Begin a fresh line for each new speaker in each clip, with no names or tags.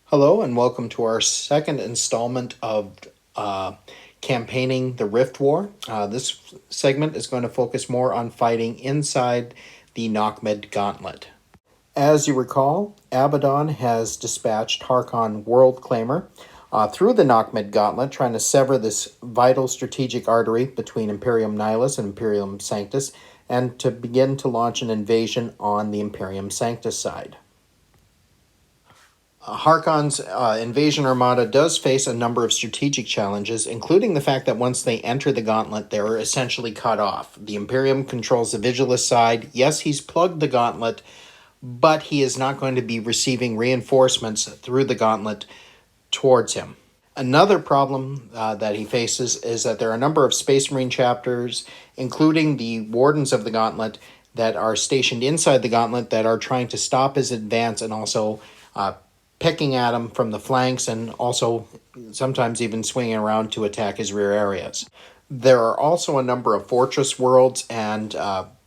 Hello and welcome to our second installment of campaigning the Rift War. This segment is going to focus more on fighting inside the nachmund gauntlet. As you recall, Abaddon has dispatched Harkon Worldclaimer through the nachmund gauntlet, trying to sever this vital strategic artery between Imperium Nihilus and Imperium Sanctus, and to begin to launch an invasion on the Imperium Sanctus side. Harkon's invasion armada does face a number of strategic challenges, including the fact that once they enter the gauntlet, they're essentially cut off. The Imperium controls the Vigilus side. Yes, he's plugged the gauntlet, but he is not going to be receiving reinforcements through the gauntlet towards him. Another problem that he faces is that there are a number of Space Marine chapters, including the Wardens of the Gauntlet, that are stationed inside the gauntlet that are trying to stop his advance and also picking at him from the flanks and also sometimes even swinging around to attack his rear areas. There are also a number of fortress worlds and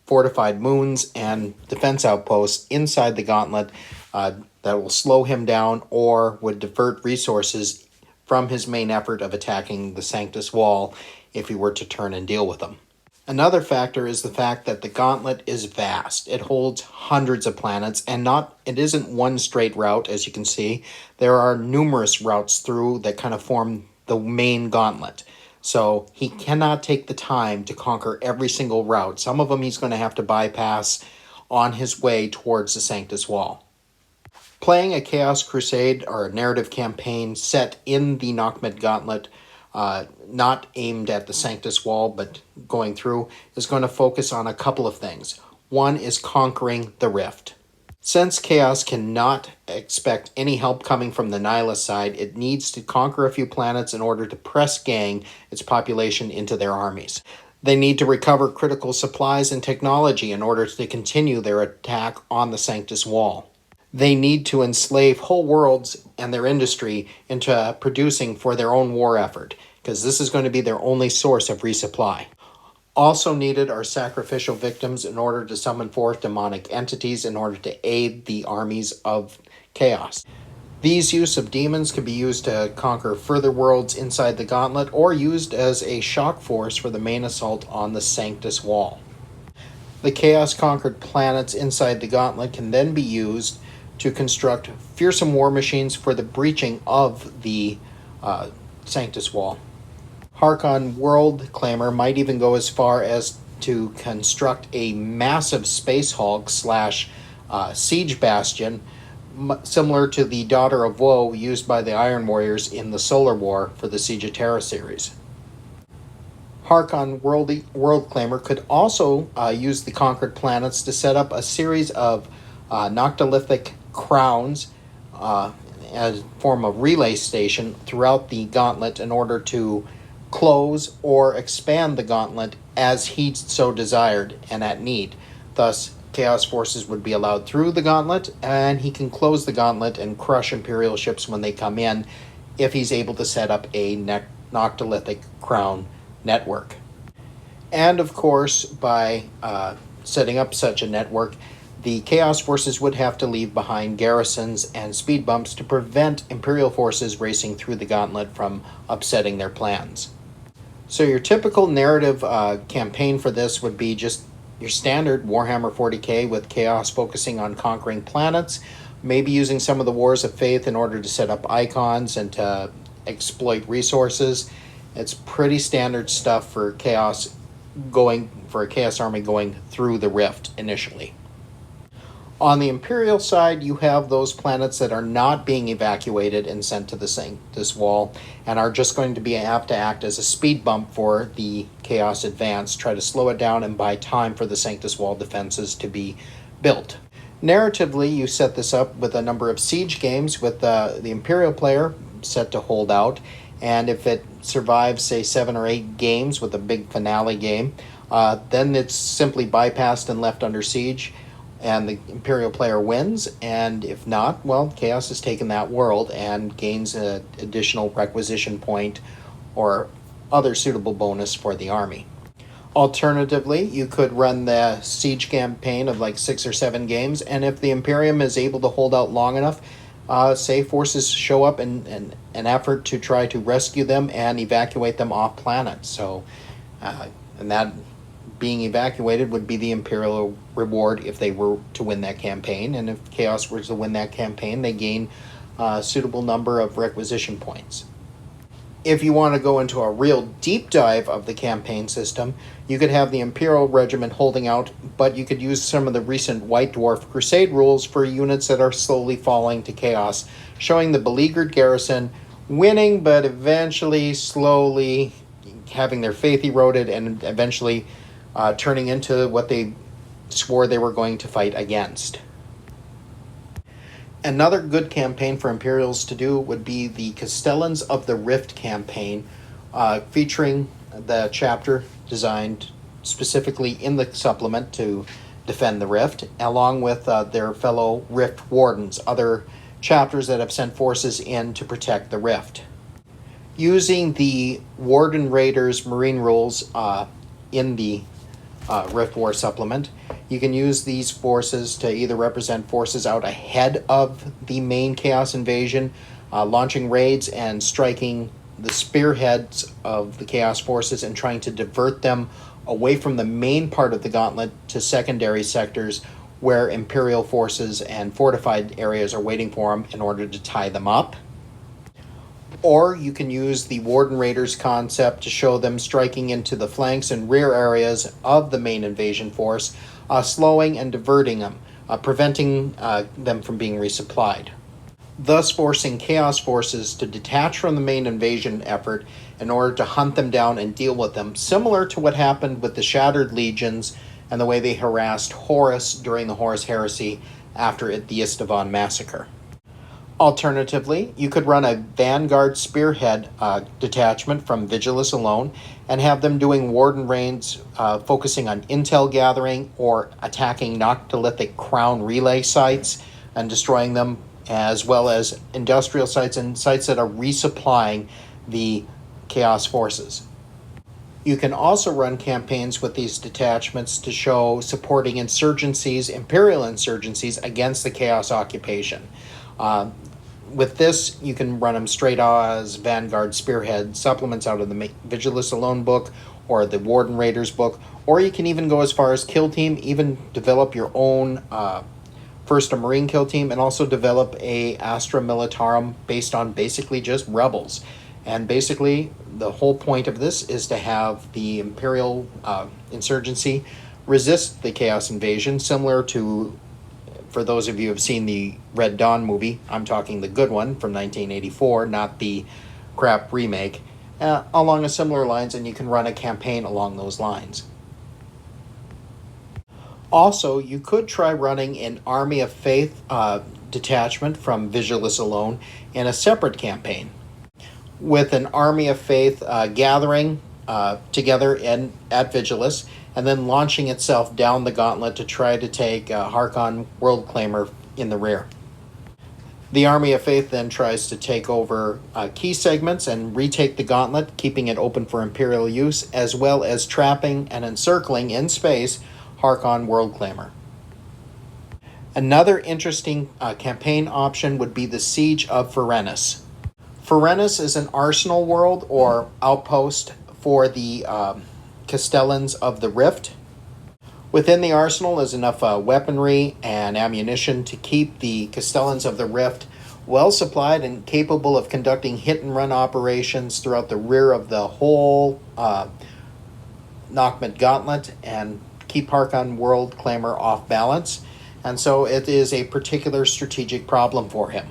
fortified moons and defense outposts inside the gauntlet that will slow him down or would divert resources from his main effort of attacking the Sanctus Wall if he were to turn and deal with them. Another factor is the fact that the gauntlet is vast. It holds hundreds of planets, and it isn't one straight route, as you can see. There are numerous routes through that kind of form the main gauntlet. So he cannot take the time to conquer every single route. Some of them he's going to have to bypass on his way towards the Sanctus Wall. Playing a Chaos Crusade or a narrative campaign set in the nachmund gauntlet, not aimed at the Sanctus Wall, but going through, is going to focus on a couple of things. One is conquering the Rift. Since Chaos cannot expect any help coming from the Nihilus side, it needs to conquer a few planets in order to press gang its population into their armies. They need to recover critical supplies and technology in order to continue their attack on the Sanctus Wall. They need to enslave whole worlds and their industry into producing for their own war effort, because this is going to be their only source of resupply. Also needed are sacrificial victims in order to summon forth demonic entities in order to aid the armies of Chaos. These use of demons can be used to conquer further worlds inside the gauntlet or used as a shock force for the main assault on the Sanctus Wall. The Chaos-conquered planets inside the gauntlet can then be used to construct fearsome war machines for the breaching of the Sanctus Wall. Harkon Worldclaimer might even go as far as to construct a massive Space Hulk / siege bastion similar to the Daughter of Woe used by the Iron Warriors in the Solar War for the Siege of Terra series. Harkon Worldclaimer could also use the conquered planets to set up a series of noctilithic crowns as a form of relay station throughout the gauntlet in order to close or expand the gauntlet as he so desired and at need. Thus, Chaos forces would be allowed through the gauntlet, and he can close the gauntlet and crush Imperial ships when they come in if he's able to set up a noctilithic crown network. And of course, by setting up such a network, the Chaos forces would have to leave behind garrisons and speed bumps to prevent Imperial forces racing through the gauntlet from upsetting their plans. So your typical narrative campaign for this would be just your standard Warhammer 40k with Chaos focusing on conquering planets, maybe using some of the Wars of Faith in order to set up icons and to exploit resources. It's pretty standard stuff for a Chaos army going through the Rift initially. On the Imperial side, you have those planets that are not being evacuated and sent to this wall and are just going to have to act as a speed bump for the Chaos advance, try to slow it down and buy time for the Sanctus Wall defenses to be built. Narratively, you set this up with a number of siege games with the Imperial player set to hold out, and if it survives, say, 7 or 8 games with a big finale game, then it's simply bypassed and left under siege, and the Imperial player wins, and if not, well, Chaos has taken that world and gains an additional requisition point or other suitable bonus for the army. Alternatively, you could run the siege campaign of like 6 or 7 games, and if the Imperium is able to hold out long enough, say forces show up in an effort to try to rescue them and evacuate them off planet. So, and that being evacuated would be the Imperial reward if they were to win that campaign. And if Chaos were to win that campaign, they gain a suitable number of requisition points. If you want to go into a real deep dive of the campaign system, you could have the Imperial Regiment holding out, but you could use some of the recent White Dwarf Crusade rules for units that are slowly falling to chaos, showing the beleaguered garrison winning, but eventually slowly having their faith eroded and eventually turning into what they swore they were going to fight against. Another good campaign for Imperials to do would be the Castellans of the Rift campaign, featuring the chapter designed specifically in the supplement to defend the Rift, along with their fellow Rift Wardens, other chapters that have sent forces in to protect the Rift. Using the Warden Raiders Marine rules in the Rift War supplement, you can use these forces to either represent forces out ahead of the main Chaos invasion, launching raids and striking the spearheads of the Chaos forces and trying to divert them away from the main part of the gauntlet to secondary sectors where Imperial forces and fortified areas are waiting for them in order to tie them up. Or you can use the Warden Raiders concept to show them striking into the flanks and rear areas of the main invasion force, slowing and diverting them, preventing them from being resupplied, thus forcing Chaos forces to detach from the main invasion effort in order to hunt them down and deal with them, similar to what happened with the Shattered Legions and the way they harassed Horus during the Horus Heresy after the Istvan massacre. Alternatively, you could run a Vanguard Spearhead detachment from Vigilus alone and have them doing Warden raids focusing on intel gathering or attacking Noctilithic Crown relay sites and destroying them, as well as industrial sites and sites that are resupplying the Chaos forces. You can also run campaigns with these detachments to show supporting insurgencies, Imperial insurgencies, against the Chaos occupation. With this, you can run them straight as Vanguard Spearhead supplements out of the Vigilus Alone book or the Warden Raiders book, or you can even go as far as Kill Team, even develop your own first a Marine Kill Team, and also develop a Astra Militarum based on basically just rebels. And basically, the whole point of this is to have the Imperial insurgency resist the Chaos invasion, similar to, for those of you who have seen the Red Dawn movie, I'm talking the good one from 1984, not the crap remake, along a similar lines, and you can run a campaign along those lines. Also, you could try running an Army of Faith detachment from Vigilus alone in a separate campaign, with an Army of Faith gathering together at Vigilus, and then launching itself down the gauntlet to try to take Harkon World Claimer in the rear. The Army of Faith then tries to take over key segments and retake the gauntlet, keeping it open for Imperial use, as well as trapping and encircling in space Harkon World Claimer. Another interesting campaign option would be the Siege of Ferennis. Ferennis is an arsenal world or outpost for the Castellans of the Rift. Within the arsenal is enough weaponry and ammunition to keep the Castellans of the Rift well supplied and capable of conducting hit-and-run operations throughout the rear of the whole Nachmund Gauntlet and keep Harkon World Claimer off balance. And so it is a particular strategic problem for him.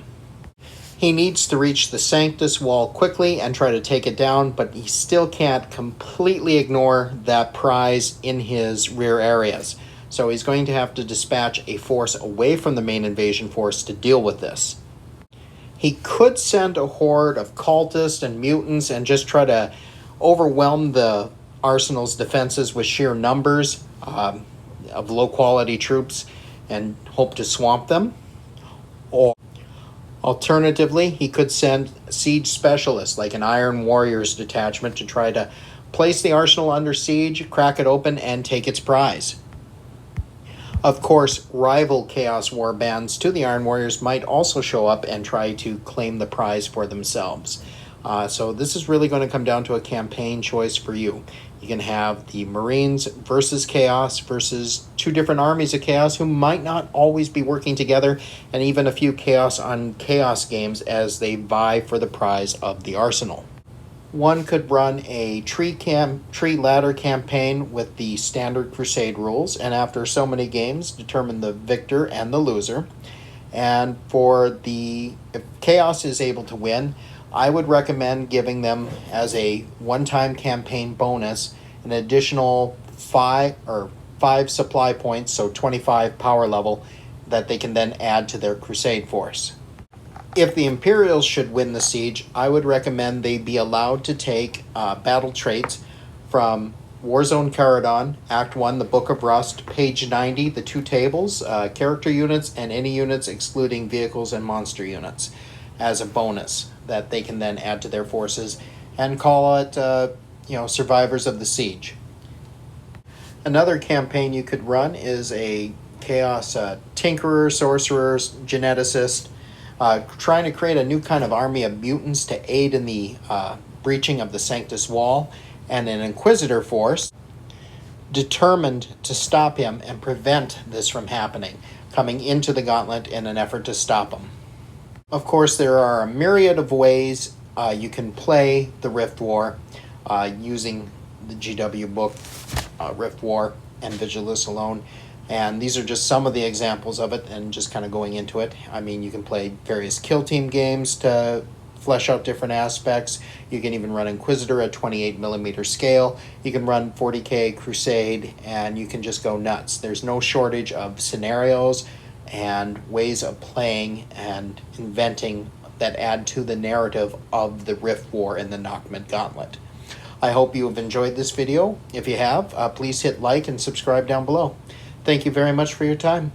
He needs to reach the Sanctus wall quickly and try to take it down, but he still can't completely ignore that prize in his rear areas. So he's going to have to dispatch a force away from the main invasion force to deal with this. He could send a horde of cultists and mutants and just try to overwhelm the arsenal's defenses with sheer numbers of low-quality troops and hope to swamp them. Or alternatively, he could send siege specialists like an Iron Warriors detachment to try to place the arsenal under siege, crack it open, and take its prize. Of course, rival Chaos War bands to the Iron Warriors might also show up and try to claim the prize for themselves. So this is really going to come down to a campaign choice for you. You can have the Marines versus Chaos versus two different armies of Chaos who might not always be working together, and even a few Chaos on Chaos games as they vie for the prize of the arsenal. One could run a tree ladder campaign with the standard Crusade rules, and after so many games, determine the victor and the loser. And if Chaos is able to win, I would recommend giving them as a one-time campaign bonus an additional five supply points, so 25 power level, that they can then add to their Crusade force. If the Imperials should win the siege, I would recommend they be allowed to take battle traits from Warzone Caradon, Act 1, the Book of Rust, page 90, the two tables, character units, and any units excluding vehicles and monster units as a bonus that they can then add to their forces and call it, Survivors of the Siege. Another campaign you could run is a Chaos Tinkerer, Sorcerers, Geneticist, trying to create a new kind of army of mutants to aid in the breaching of the Sanctus Wall, and an Inquisitor force determined to stop him and prevent this from happening, coming into the Gauntlet in an effort to stop him. Of course, there are a myriad of ways you can play the Rift War using the GW book, Rift War and Vigilus alone. And these are just some of the examples of it, and just kind of going into it. I mean, you can play various kill team games to flesh out different aspects. You can even run Inquisitor at 28mm scale. You can run 40k Crusade, and you can just go nuts. There's no shortage of scenarios and ways of playing and inventing that add to the narrative of the Rift War and the Nachmund Gauntlet. I hope you have enjoyed this video. If you have, please hit like and subscribe down below. Thank you very much for your time.